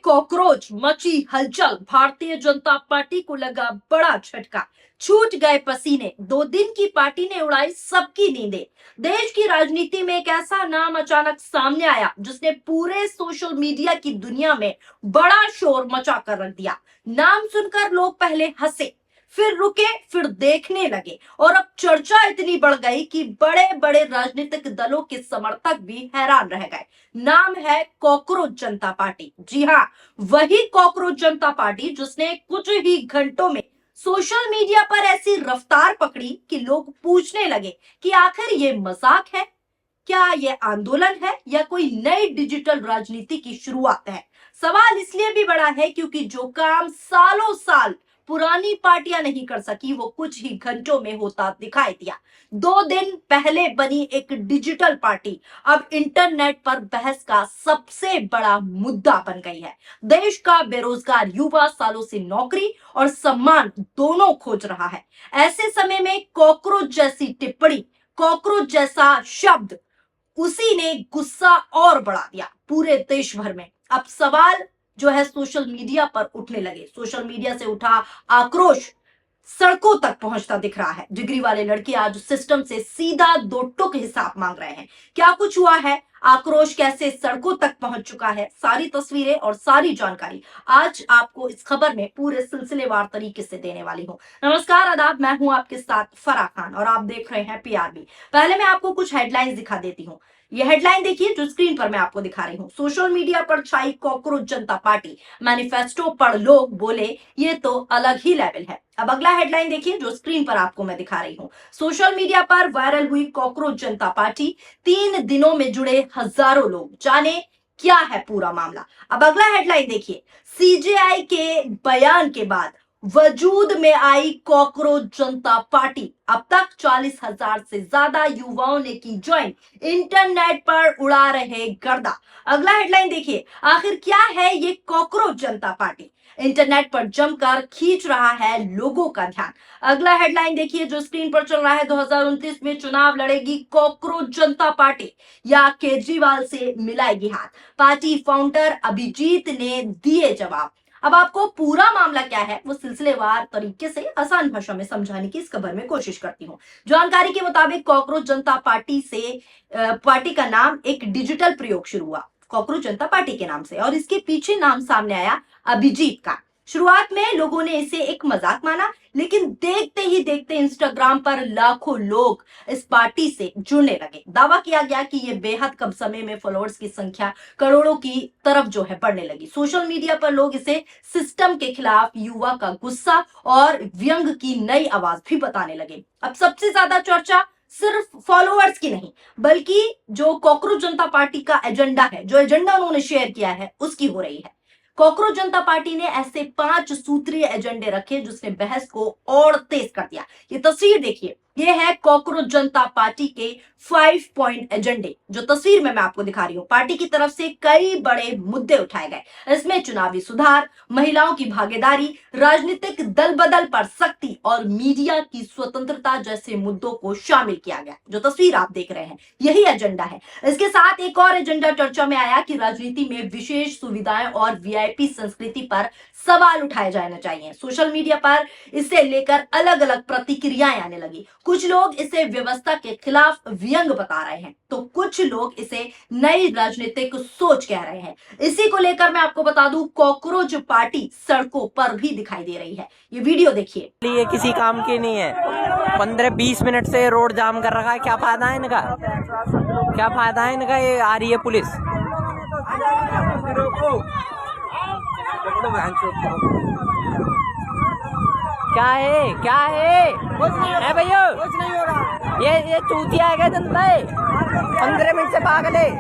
Cockroach, मची हलचल, Bharatiya Janata party को लगा बड़ा झटका, छूट गए पसीने, 2 दिन की पार्टी ने उड़ाई सबकी नींदें। देश की राजनीति में एक ऐसा नाम अचानक सामने आया जिसने पूरे सोशल मीडिया की दुनिया में बड़ा शोर मचा कर रख दिया। नाम सुनकर लोग पहले हंसे, फिर रुके, फिर देखने लगे और अब चर्चा इतनी बढ़ गई कि बड़े बड़े राजनीतिक दलों के समर्थक भी हैरान रह गए। नाम है कॉकरोच जनता पार्टी। जी हाँ, वही कॉकरोच जनता पार्टी जिसने कुछ ही घंटों में सोशल मीडिया पर ऐसी रफ्तार पकड़ी कि लोग पूछने लगे कि आखिर ये मजाक है, क्या ये आंदोलन है या कोई नई डिजिटल राजनीति की शुरुआत है। सवाल इसलिए भी बड़ा है क्योंकि जो काम सालों साल पुरानी पार्टियां नहीं कर सकी वो कुछ ही घंटों में होता दिखाई दिया। 2 दिन पहले बनी एक डिजिटल पार्टी अब इंटरनेट पर बहस का सबसे बड़ा मुद्दा बन गई है। देश का बेरोजगार युवा सालों से नौकरी और सम्मान दोनों खोज रहा है। ऐसे समय में कॉकरोच जैसी टिप्पणी, कॉकरोच जैसा शब्द, उसी ने गुस्सा और बढ़ा दिया पूरे देश भर में। अब सवाल जो है सोशल मीडिया पर उठने लगे। सोशल मीडिया से उठा आक्रोश सड़कों तक पहुंचता दिख रहा है। डिग्री वाले लड़के आज सिस्टम से सीधा 2 टुक हिसाब मांग रहे हैं। क्या कुछ हुआ है, आक्रोश कैसे सड़कों तक पहुंच चुका है, सारी तस्वीरें और सारी जानकारी आज आपको इस खबर में पूरे सिलसिलेवार तरीके से देने वाली हूं। नमस्कार, आदाब, मैं हूं आपके साथ फराह खान और आप देख रहे हैं पीआरबी। पहले मैं आपको कुछ हेडलाइंस दिखा देती हूं। ये हेडलाइन देखिए जो स्क्रीन पर मैं आपको दिखा रही हूं। सोशल मीडिया पर छाई कॉकरोच जनता पार्टी, मैनिफेस्टो पढ़ लोग बोले ये तो अलग ही लेवल है। अब अगला हेडलाइन देखिए जो स्क्रीन पर आपको मैं दिखा रही हूं। सोशल मीडिया पर वायरल हुई कॉकरोच जनता पार्टी, 3 दिनों में जुड़े हजारों लोग, जाने क्या है पूरा मामला। अब अगला हेडलाइन देखिए, सीजेआई के बयान के बाद वजूद में आई कॉकरोच जनता पार्टी, अब तक 40,000 से ज्यादा युवाओं ने की ज्वाइन, इंटरनेट पर उड़ा रहे गर्दा। अगला हेडलाइन देखिए, आखिर क्या है ये कॉकरोच जनता पार्टी, इंटरनेट पर जमकर खींच रहा है लोगों का ध्यान। अगला हेडलाइन देखिए जो स्क्रीन पर चल रहा है, 2029 में चुनाव लड़ेगी कॉकरोच जनता पार्टी या केजरीवाल से मिलाएगी हाथ, पार्टी फाउंडर अभिजीत ने दिए जवाब। अब आपको पूरा मामला क्या है वो सिलसिलेवार तरीके से आसान भाषा में समझाने की इस खबर में कोशिश करती हूँ। जानकारी के मुताबिक कॉकरोच जनता पार्टी से पार्टी का नाम एक डिजिटल प्रयोग शुरू हुआ कॉकरोच जनता पार्टी के नाम से और इसके पीछे नाम सामने आया अभिजीत का। शुरुआत में लोगों ने इसे एक मजाक माना, लेकिन देखते ही देखते इंस्टाग्राम पर लाखों लोग इस पार्टी से जुड़ने लगे। दावा किया गया कि ये बेहद कम समय में फॉलोअर्स की संख्या करोड़ों की तरफ जो है बढ़ने लगी। सोशल मीडिया पर लोग इसे सिस्टम के खिलाफ युवा का गुस्सा और व्यंग की नई आवाज भी बताने लगे। अब सबसे ज्यादा चर्चा सिर्फ फॉलोअर्स की नहीं बल्कि जो कॉकरोच जनता पार्टी का एजेंडा है, जो एजेंडा उन्होंने शेयर किया है, उसकी हो रही है। कॉकरोच जनता पार्टी ने ऐसे 5 सूत्रीय एजेंडे रखे जिसने बहस को और तेज कर दिया। ये तस्वीर देखिए, ये है कॉकरोच जनता पार्टी के 5 पॉइंट एजेंडे जो तस्वीर में मैं आपको दिखा रही हूं। पार्टी की तरफ से कई बड़े मुद्दे उठाए गए। इसमें चुनावी सुधार, महिलाओं की भागीदारी, राजनीतिक दल बदल पर सख्ती और मीडिया की स्वतंत्रता जैसे मुद्दों को शामिल किया गया। जो तस्वीर आप देख रहे हैं यही एजेंडा है। इसके साथ एक और एजेंडा चर्चा में आया कि राजनीति में विशेष सुविधाएं और वीआईपी संस्कृति पर सवाल उठाए जाने चाहिए। सोशल मीडिया पर इसे लेकर अलग अलग प्रतिक्रियाएं आने लगी। कुछ लोग इसे व्यवस्था के खिलाफ व्यंग बता रहे हैं तो कुछ लोग इसे नई राजनीतिक सोच कह रहे हैं। इसी को लेकर मैं आपको बता दूं, कॉकरोच पार्टी सड़कों पर भी दिखाई दे रही है। ये वीडियो देखिए। ये किसी काम की नहीं है। 15-20 मिनट से रोड जाम कर रखा है। क्या फायदा है इनका, क्या फायदा है इनका। ये आ रही है पुलिस। क्या है, क्या है भैया, ये चूतिया है क्या जनता है। 15 मिनट से पागल है।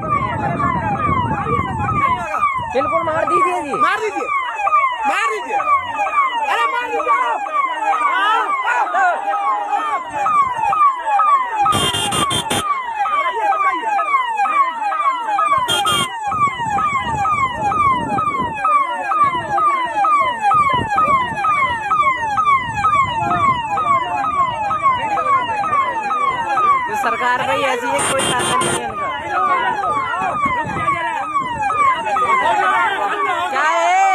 बिल्कुल मार दीजिए जी, मार दीजिए, मार दीजिए, अरे मार दीजिए। सरकार भाई ऐसी है, कोई साधन नहीं है इनका। क्या है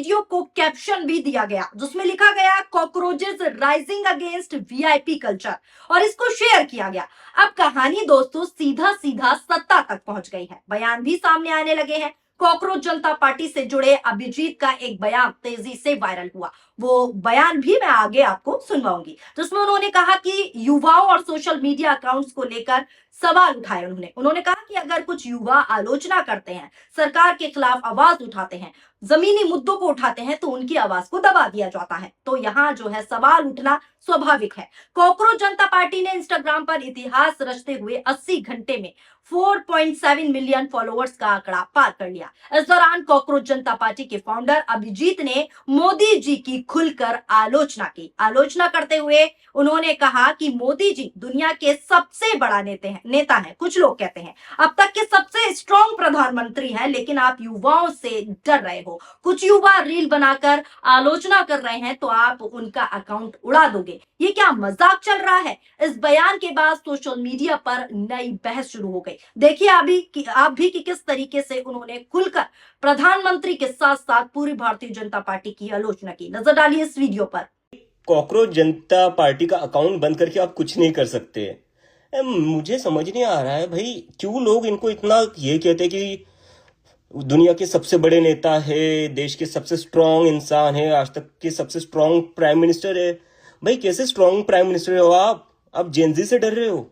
वीडियो को कैप्शन भी दिया गया जिसमें लिखा गया cockroaches rising against VIP culture और इसको शेयर किया गया। अब कहानी दोस्तों सीधा सीधा सत्ता तक पहुंच गई है, बयान भी सामने आने लगे हैं। कॉकरोच जनता पार्टी से जुड़े अभिजीत का एक बयान तेजी से वायरल हुआ। वो बयान भी मैं आगे आपको सुनवाऊंगी, जिसमें उन्होंने कहा कि युवाओं और सोशल मीडिया अकाउंट्स को लेकर सवाल उठाए। उन्होंने कहा कि अगर कुछ युवा आलोचना करते हैं, सरकार के खिलाफ आवाज उठाते हैं, जमीनी मुद्दों को उठाते हैं, तो उनकी आवाज को दबा दिया जाता है। तो यहाँ जो है सवाल उठना स्वाभाविक है। कॉकरोच जनता पार्टी ने इंस्टाग्राम पर इतिहास रचते हुए 80 घंटे में 4.7 मिलियन फॉलोअर्स का आंकड़ा पार कर लिया। इस दौरान कॉकरोच जनता पार्टी के फाउंडर अभिजीत ने मोदी जी की खुलकर आलोचना की। आलोचना करते हुए उन्होंने कहा कि मोदी जी दुनिया के सबसे बड़ा नेता हैं। कुछ लोग कहते हैं अब तक के सबसे स्ट्रॉन्ग प्रधानमंत्री हैं, लेकिन आप युवाओं से डर रहे हो। कुछ युवा रील बनाकर आलोचना कर रहे हैं तो आप उनका अकाउंट उड़ा दोगे। ये क्या मजाक चल रहा है? इस बयान के बाद सोशल मीडिया पर नई बहस शुरू हो गई। देखिए आप भी कि किस तरीके से उन्होंने खुलकर प्रधानमंत्री के साथ साथ पूरी भारतीय जनता पार्टी की आलोचना की। नजर डालिए इस वीडियो पर। कॉकरोच जनता पार्टी का अकाउंट बंद करके आप कुछ नहीं कर सकते। मुझे समझ नहीं आ रहा है भाई, क्यों लोग इनको इतना ये कहते हैं कि दुनिया के सबसे बड़े नेता है, देश के सबसे स्ट्रांग इंसान है, आज तक के सबसे स्ट्रांग प्राइम मिनिस्टर है। भाई कैसे स्ट्रांग प्राइम मिनिस्टर हो आप जेनजी से डर रहे हो?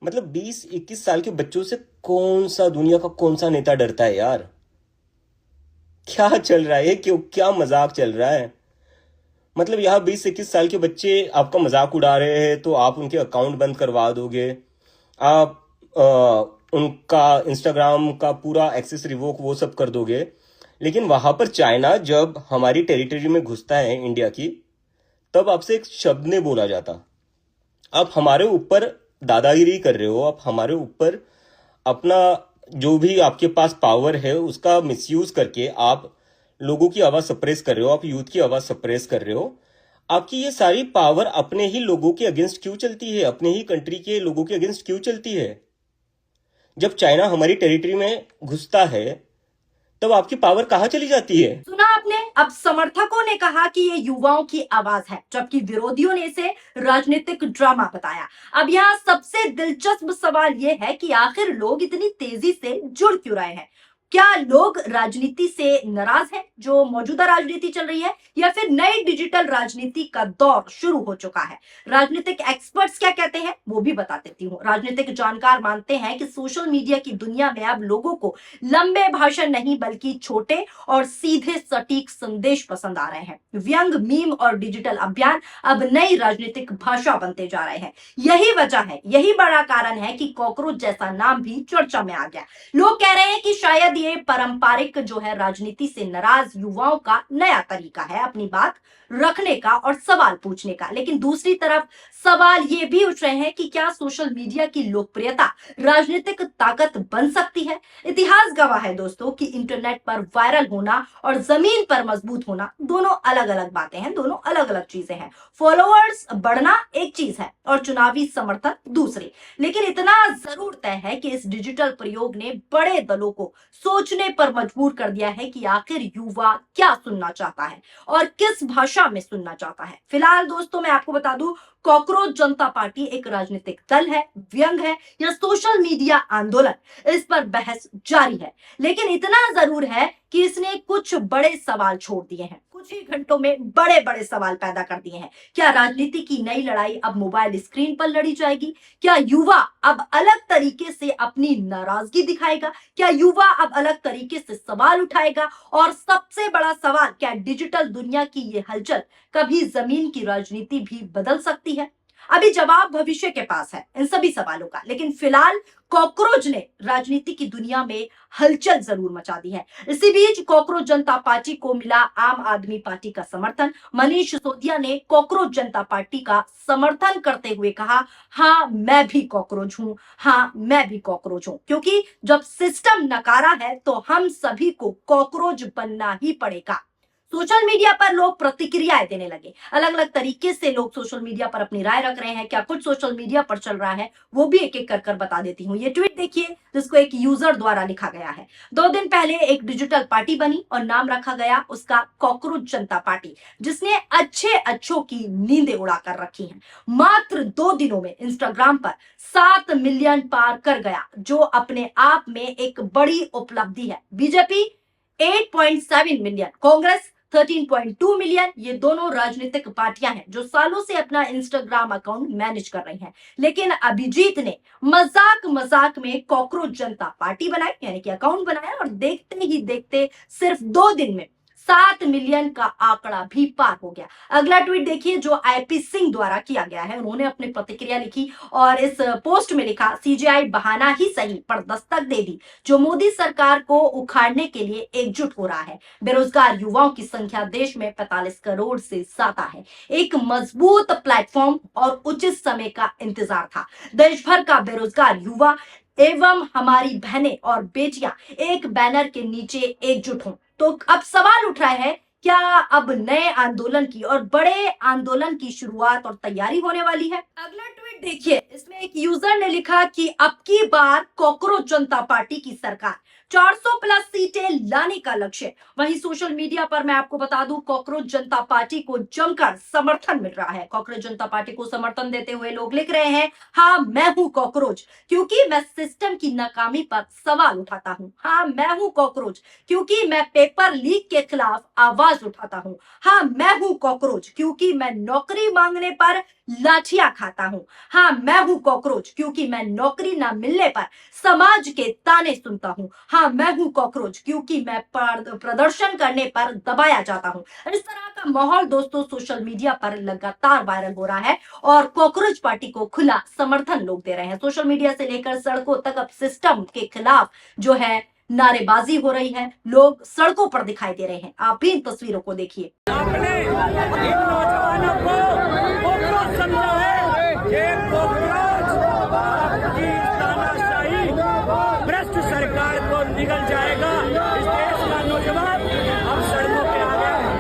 मतलब 20-21 साल के बच्चों से कौन सा दुनिया का कौन सा नेता डरता है यार? क्या चल रहा है? क्यों क्या मजाक चल रहा है? मतलब यहाँ 20-21 साल के बच्चे आपका मजाक उड़ा रहे हैं तो आप उनके अकाउंट बंद करवा दोगे, आप उनका इंस्टाग्राम का पूरा एक्सेस रिवोक वो सब कर दोगे। लेकिन वहां पर चाइना जब हमारी टेरिटरी में घुसता है इंडिया की, तब आपसे एक शब्द नहीं बोला जाता। आप हमारे ऊपर दादागिरी कर रहे हो, आप हमारे ऊपर अपना जो भी आपके पास पावर है उसका मिसयूज करके आप लोगों की आवाज सप्रेस कर रहे हो, आप यूथ की आवाज सप्रेस कर रहे हो। आपकी ये सारी पावर अपने ही लोगों के अगेंस्ट क्यों चलती है? अपने ही कंट्री के लोगों के अगेंस्ट क्यों चलती है? जब चाइना हमारी टेरिटरी में घुसता है तब आपकी पावर कहाँ चली जाती है? सुना आपने? अब समर्थकों ने कहा कि ये युवाओं की आवाज है, जबकि विरोधियों ने इसे राजनीतिक ड्रामा बताया। अब यहाँ सबसे दिलचस्प सवाल ये है कि आखिर लोग इतनी तेजी से जुड़ क्यों रहे हैं? क्या लोग राजनीति से नाराज हैं, जो मौजूदा राजनीति चल रही है, या फिर नई डिजिटल राजनीति का दौर शुरू हो चुका है? राजनीतिक एक्सपर्ट्स क्या कहते हैं वो भी बता देती हूँ। राजनीतिक जानकार मानते हैं कि सोशल मीडिया की दुनिया में अब लोगों को लंबे भाषण नहीं बल्कि छोटे और सीधे सटीक संदेश पसंद आ रहे हैं। व्यंग, मीम और डिजिटल अभियान अब नई राजनीतिक भाषा बनते जा रहे हैं। यही वजह है, यही बड़ा कारण है कि कॉकरोच जैसा नाम भी चर्चा में आ गया। लोग कह रहे हैं कि शायद ये पारंपरिक जो है राजनीति से नाराज युवाओं का नया तरीका है अपनी बात रखने का और सवाल पूछने का। लेकिन दूसरी तरफ सवाल ये भी उठ रहे हैं कि क्या सोशल मीडिया की लोकप्रियता राजनीतिक ताकत बन सकती है? इतिहास गवाह है दोस्तों कि इंटरनेट पर वायरल होना और जमीन पर मजबूत होना दोनों अलग अलग बातें हैं, दोनों अलग अलग चीजें हैं। फॉलोअर्स बढ़ना एक चीज है और चुनावी समर्थन दूसरी। लेकिन इतना जरूर तय है कि इस डिजिटल प्रयोग ने बड़े दलों को सोचने पर मजबूर कर दिया है कि आखिर युवा क्या सुनना चाहता है और किस भाषा में सुनना चाहता है। फिलहाल दोस्तों मैं आपको बता दूं, कॉकरोच जनता पार्टी एक राजनीतिक दल है, व्यंग है या सोशल मीडिया आंदोलन, इस पर बहस जारी है। लेकिन इतना जरूर है कि इसने कुछ बड़े सवाल छोड़ दिए हैं, कुछ ही घंटों में बड़े बड़े सवाल पैदा कर दिए हैं। क्या राजनीति की नई लड़ाई अब मोबाइल स्क्रीन पर लड़ी जाएगी? क्या युवा अब अलग तरीके से अपनी नाराजगी दिखाएगा? क्या युवा अब अलग तरीके से सवाल उठाएगा? और सबसे बड़ा सवाल, क्या डिजिटल दुनिया की ये हलचल कभी जमीन की राजनीति भी बदल सकती है? अभी जवाब भविष्य के पास है इन सभी सवालों का, लेकिन फिलहाल कॉकरोच ने राजनीति की दुनिया में हलचल जरूर मचा दी है। इसी बीच कॉकरोच जनता पार्टी को मिला आम आदमी पार्टी का समर्थन। मनीष सिसोदिया ने कॉकरोच जनता पार्टी का समर्थन करते हुए कहा, हाँ मैं भी कॉकरोच हूं, हाँ मैं भी कॉकरोच हूं, क्योंकि जब सिस्टम नकारा है तो हम सभी को कॉकरोच बनना ही पड़ेगा। सोशल मीडिया पर लोग प्रतिक्रियाएं देने लगे। अलग अलग तरीके से लोग सोशल मीडिया पर अपनी राय रख रहे हैं। क्या कुछ सोशल मीडिया पर चल रहा है वो भी एक एक कर बता देती हूँ। ये ट्वीट देखिए जिसको एक यूजर द्वारा लिखा गया है। 2 दिन पहले एक डिजिटल पार्टी बनी और नाम रखा गया उसका कॉकरोच जनता पार्टी, जिसने अच्छों की नींदें उड़ा कर रखी हैं। मात्र 2 दिनों में इंस्टाग्राम पर 7 मिलियन पार कर गया, जो अपने आप में एक बड़ी उपलब्धि है। BJP 8.7 million, Congress 13.2 million. ये दोनों राजनीतिक पार्टियां हैं जो सालों से अपना इंस्टाग्राम अकाउंट मैनेज कर रही हैं। लेकिन अभिजीत ने मजाक में कॉकरोच जनता पार्टी बनाई, यानी कि अकाउंट बनाया, और देखते ही देखते सिर्फ 2 दिन में 7 मिलियन का आंकड़ा भी पार हो गया। अगला ट्वीट देखिए जो आईपी सिंह द्वारा किया गया है। उन्होंने अपनी प्रतिक्रिया लिखी और इस पोस्ट में लिखा, सीजेआई बहाना ही सही पर दस्तक दे दी, जो मोदी सरकार को उखाड़ने के लिए एकजुट हो रहा है। बेरोजगार युवाओं की संख्या देश में 45 करोड़ से ज्यादा है। एक मजबूत प्लेटफॉर्म और उचित समय का इंतजार था। देश भर का बेरोजगार युवा एवं हमारी बहनें और बेटियां एक बैनर के नीचे एकजुट हों। तो अब सवाल उठ रहा है, क्या अब नए आंदोलन की और बड़े आंदोलन की शुरुआत और तैयारी होने वाली है? अगला ट्वीट देखिए, इसमें एक यूजर ने लिखा कि अब की बार कॉकरोच जनता पार्टी की सरकार 400 प्लस सीटें लाने का लक्ष्य। वहीं सोशल मीडिया पर मैं आपको बता दूं, कॉकरोच जनता पार्टी को जमकर समर्थन मिल रहा है। कॉकरोच जनता पार्टी को समर्थन देते हुए लोग लिख रहे हैं, हाँ मैं हूं कॉकरोच क्योंकि मैं सिस्टम की नाकामी पर सवाल उठाता हूं। हाँ मैं हूं कॉकरोच क्योंकि मैं पेपर लीक के खिलाफ आवाज उठाता हूं। हाँ मैं हूं कॉकरोच क्योंकि मैं नौकरी मांगने पर लाठियां खाता हूं। हाँ मैं हूं कॉकरोच क्योंकि मैं नौकरी ना मिलने पर समाज के ताने सुनता हूं। हाँ मैं हूं कॉकरोच क्योंकि मैं प्रदर्शन करने पर दबाया जाता हूं। इस तरह का माहौल दोस्तों सोशल मीडिया पर लगातार वायरल हो रहा है और कॉकरोच पार्टी को खुला समर्थन लोग दे रहे हैं। सोशल मीडिया से लेकर सड़कों तक अब सिस्टम के खिलाफ जो है नारेबाजी हो रही है। लोग सड़कों पर दिखाई दे रहे हैं। आप भी इन तस्वीरों को देखिए। आपने इन नौजवानों को कॉकरोच समझा है। ये कॉकरोच आपकी तानाशाही भ्रष्ट सरकार को निगल जाएगा। इस देश का नौजवान अब सड़कों पे आ गया है।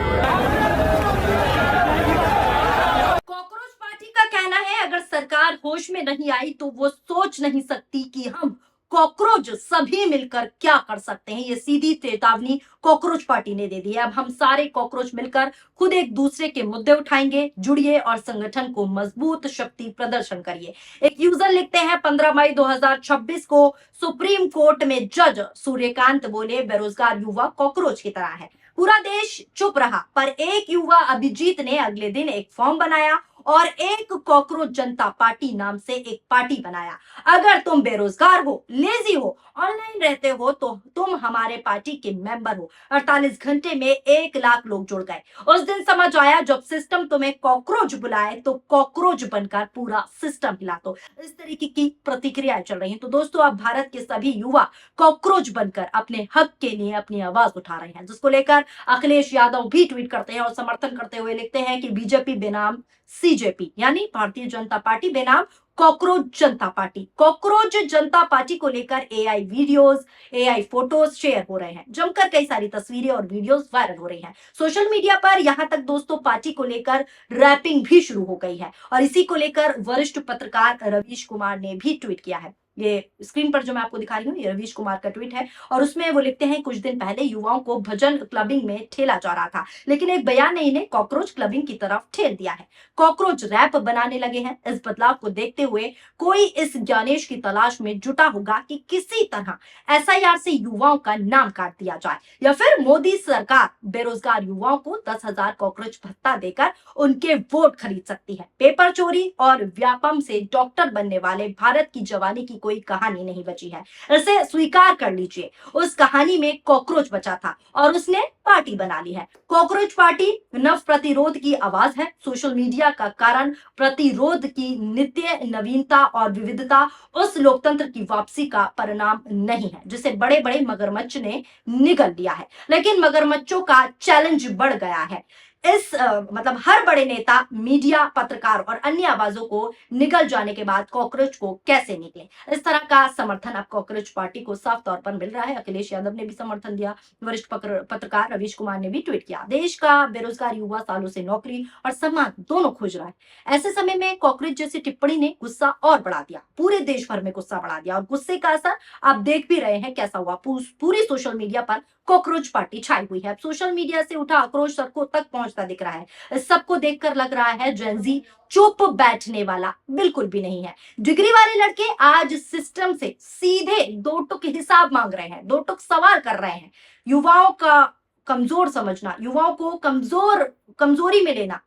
कॉकरोच पार्टी का कहना है, अगर सरकार होश में नहीं आई तो वो सोच नहीं सकती कि हम कॉकरोच सभी मिलकर क्या कर सकते हैं। ये सीधी चेतावनी कॉकरोच पार्टी ने दे दी है। अब हम सारे कॉकरोच मिलकर खुद एक दूसरे के मुद्दे उठाएंगे। जुड़िए और संगठन को मजबूत शक्ति प्रदर्शन करिए। एक यूजर लिखते हैं, 15 मई 2026 को सुप्रीम कोर्ट में जज सूर्यकांत बोले, बेरोजगार युवा कॉकरोच की तरह है। पूरा देश चुप रहा, पर एक युवा अभिजीत ने अगले दिन एक फॉर्म बनाया और एक कॉकरोच जनता पार्टी नाम से एक पार्टी बनाया। अगर तुम बेरोजगार हो, लेजी हो, ऑनलाइन रहते हो तो तुम हमारे पार्टी के मेंबर हो। 48 घंटे में 1 लाख लोग जुड़ गए। उस दिन समझ आया जब सिस्टम तुम्हें कॉकरोच बुलाए तो कॉकरोच बनकर पूरा सिस्टम हिला दो। इस तरीके की प्रतिक्रियाएं चल रही हैं। तो दोस्तों अब भारत के सभी युवा कॉकरोच बनकर अपने हक के लिए अपनी आवाज उठा रहे हैं, जिसको लेकर अखिलेश यादव भी ट्वीट करते हैं और समर्थन करते हुए लिखते हैं कि बीजेपी बेनाम सीजेपी यानी भारतीय जनता पार्टी बेनाम कॉकरोच जनता पार्टी। कॉकरोच जनता पार्टी को लेकर AI videos, AI photos share हो रहे हैं। जमकर कई सारी तस्वीरें और वीडियोस वायरल हो रही हैं सोशल मीडिया पर। यहां तक दोस्तों पार्टी को लेकर रैपिंग भी शुरू हो गई है और इसी को लेकर वरिष्ठ पत्रकार रवीश कुमार ने भी ट्वीट किया है। ये स्क्रीन पर जो मैं आपको दिखा रही हूँ, ये रवीश कुमार का ट्वीट है और उसमें वो लिखते हैं, कुछ दिन पहले युवाओं को भजन क्लबिंग में ठेला जा रहा था, लेकिन एक बयान ने इन्हें कॉकरोच क्लबिंग की तरफ ठेल दिया है। कॉकरोच रैप बनाने लगे हैं। इस बदलाव को देखते हुए कोई इस ज्ञानेश की तलाश में जुटा होगा कि किसी तरह एसआईआर से युवाओं का नाम काट दिया जाए या फिर मोदी सरकार बेरोजगार युवाओं को 10,000 कॉकरोच भत्ता देकर उनके वोट खरीद सकती है। पेपर चोरी और व्यापम से डॉक्टर बनने वाले भारत की जवानी की कोई कहानी नहीं बची है। इसे स्वीकार कर लीजिए, उस कहानी में कॉकरोच बचा था और उसने पार्टी बना ली है। कॉकरोच पार्टी नव प्रतिरोध की आवाज है। सोशल मीडिया का कारण प्रतिरोध की नित्य नवीनता और विविधता उस लोकतंत्र की वापसी का परिणाम नहीं है जिसे बड़े बड़े मगरमच्छ ने निगल लिया है। लेकिन मगरमच्छों का चैलेंज बढ़ गया है। इस मतलब हर बड़े नेता, मीडिया, पत्रकार और अन्य आवाजों को निगल जाने के बाद कॉकरोच को कैसे निकले। इस तरह का समर्थन अब कॉकरोच पार्टी को साफ तौर पर मिल रहा है। अखिलेश यादव ने भी समर्थन दिया, वरिष्ठ पत्रकार रवीश कुमार ने भी ट्वीट किया। देश का बेरोजगार युवा सालों से नौकरी और सम्मान दोनों खोज रहा है। ऐसे समय में कॉकरोच जैसी टिप्पणी ने गुस्सा और बढ़ा दिया, पूरे देश भर में गुस्सा बढ़ा दिया, और गुस्से का असर आप देख भी रहे हैं कैसा हुआ। पूरी सोशल मीडिया पर कॉकरोच पार्टी छाई हुई है। अब सोशल मीडिया से उठा आक्रोश सड़कों तक पहुंचता दिख रहा है। सबको देखकर लग रहा है जेनजी चुप बैठने वाला बिल्कुल भी नहीं है। डिग्री वाले लड़के आज सिस्टम से सीधे दो टुक हिसाब मांग रहे हैं, दो टुक सवाल कर रहे हैं। युवाओं का कमजोर समझना, युवाओं को कमजोरी में लेना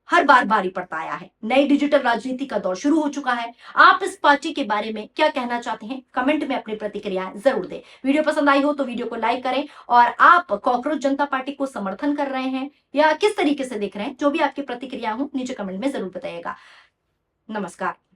हर बार भारी पड़ता आया है। नई डिजिटल राजनीति का दौर शुरू हो चुका है। आप इस पार्टी के बारे में क्या कहना चाहते हैं? कमेंट में अपनी प्रतिक्रियाएं जरूर दें। वीडियो पसंद आई हो तो वीडियो को लाइक करें, और आप कॉकरोच जनता पार्टी को समर्थन कर रहे हैं या किस तरीके से देख रहे हैं, जो भी आपकी प्रतिक्रिया हो नीचे कमेंट में जरूर बताइएगा। नमस्कार।